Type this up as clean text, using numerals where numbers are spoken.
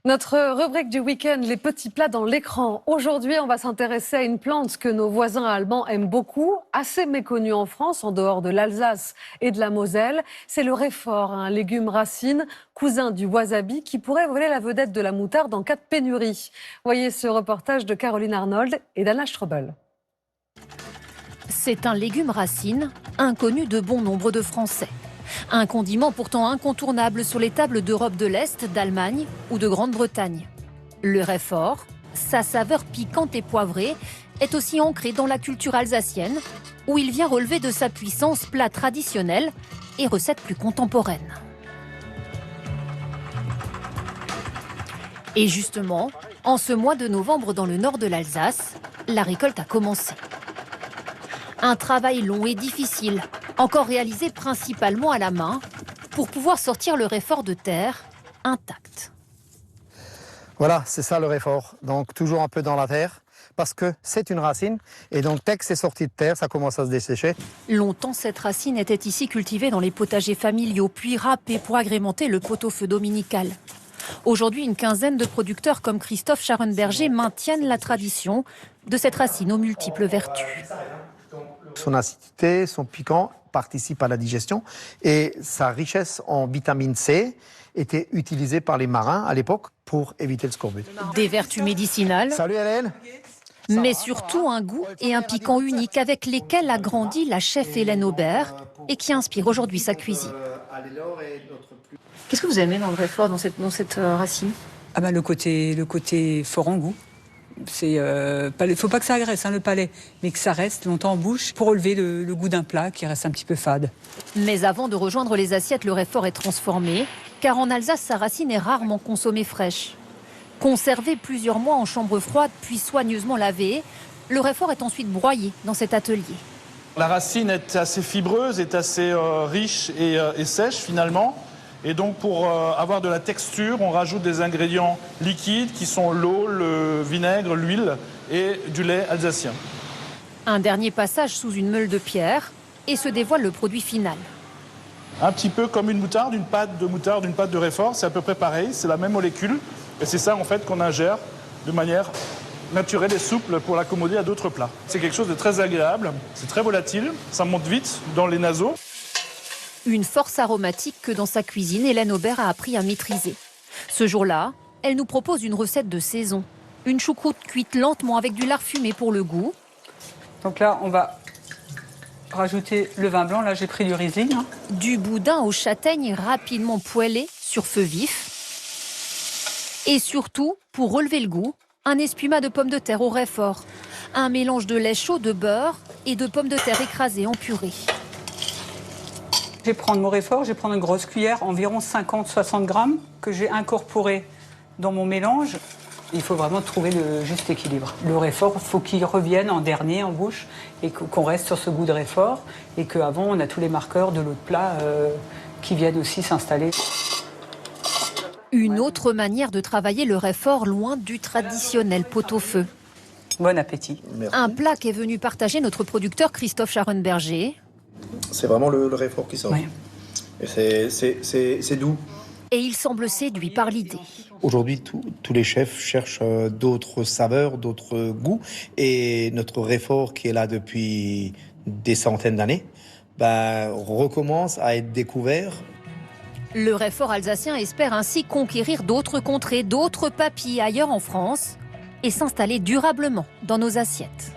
Notre rubrique du week-end, les petits plats dans l'écran. Aujourd'hui, on va s'intéresser à une plante que nos voisins allemands aiment beaucoup, assez méconnue en France, en dehors de l'Alsace et de la Moselle. C'est le réfort, un légume racine, cousin du wasabi, qui pourrait voler la vedette de la moutarde en cas de pénurie. Voyez ce reportage de Caroline Arnold et d'Anna Strobel. C'est un légume racine, inconnu de bon nombre de Français. Un condiment pourtant incontournable sur les tables d'Europe de l'Est, d'Allemagne ou de Grande-Bretagne. Le réfort, sa saveur piquante et poivrée, est aussi ancré dans la culture alsacienne, où il vient relever de sa puissance plats traditionnels et recettes plus contemporaines. Et justement, en ce mois de novembre dans le nord de l'Alsace, la récolte a commencé. Un travail long et difficile, encore réalisé principalement à la main, pour pouvoir sortir le réfort de terre intact. Voilà, c'est ça le réfort. Donc toujours un peu dans la terre, parce que c'est une racine. Et donc dès que c'est sorti de terre, ça commence à se dessécher. Longtemps, cette racine était ici cultivée dans les potagers familiaux, puis râpée pour agrémenter le pot-au-feu dominical. Aujourd'hui, une quinzaine de producteurs comme Christophe Scharenberger maintiennent la tradition de cette racine aux multiples vertus. Son acidité, son piquant participent à la digestion et sa richesse en vitamine C était utilisée par les marins à l'époque pour éviter le scorbut. Des vertus médicinales, Salut Hélène. mais surtout un goût et un piquant unique avec lesquels a grandi la chef Hélène Aubert et qui inspire aujourd'hui sa cuisine. Qu'est-ce que vous aimez dans le réfort, dans cette racine ? Le côté fort en goût. Il ne faut pas que ça agresse le palais, mais que ça reste longtemps en bouche pour relever le goût d'un plat qui reste un petit peu fade. Mais avant de rejoindre les assiettes, le réfort est transformé, car en Alsace, sa racine est rarement consommée fraîche. Conservé plusieurs mois en chambre froide, puis soigneusement lavé, le réfort est ensuite broyé dans cet atelier. La racine est assez fibreuse, est assez riche et sèche finalement. Et donc pour avoir de la texture, on rajoute des ingrédients liquides qui sont l'eau, le vinaigre, l'huile et du lait alsacien. Un dernier passage sous une meule de pierre et se dévoile le produit final. Un petit peu comme une moutarde, une pâte de réfort, c'est à peu près pareil, c'est la même molécule. Et c'est ça en fait qu'on ingère de manière naturelle et souple pour l'accommoder à d'autres plats. C'est quelque chose de très agréable, c'est très volatile, ça monte vite dans les naseaux. Une force aromatique que dans sa cuisine, Hélène Aubert a appris à maîtriser. Ce jour-là, elle nous propose une recette de saison. Une choucroute cuite lentement avec du lard fumé pour le goût. Donc là, on va rajouter le vin blanc. Là, j'ai pris du Riesling. Du boudin aux châtaignes rapidement poêlé sur feu vif. Et surtout, pour relever le goût, un espumat de pommes de terre au réfort. Un mélange de lait chaud, de beurre et de pommes de terre écrasées en purée. Je vais prendre mon réfort, je vais prendre une grosse cuillère, environ 50-60 grammes, que j'ai incorporé dans mon mélange. Il faut vraiment trouver le juste équilibre. Le réfort, il faut qu'il revienne en dernier en bouche et qu'on reste sur ce goût de réfort. Et qu'avant, on a tous les marqueurs de l'autre plat qui viennent aussi s'installer. Une autre manière de travailler le réfort loin du traditionnel pot-au-feu. Bon appétit. Merci. Un plat qu'est venu partager notre producteur Christophe Scharenberger. C'est vraiment le réfort qui sort. Oui. Et c'est doux. Et il semble séduit par l'idée. Aujourd'hui, tous les chefs cherchent d'autres saveurs, d'autres goûts. Et notre réfort qui est là depuis des centaines d'années, recommence à être découvert. Le réfort alsacien espère ainsi conquérir d'autres contrées, d'autres papilles ailleurs en France et s'installer durablement dans nos assiettes.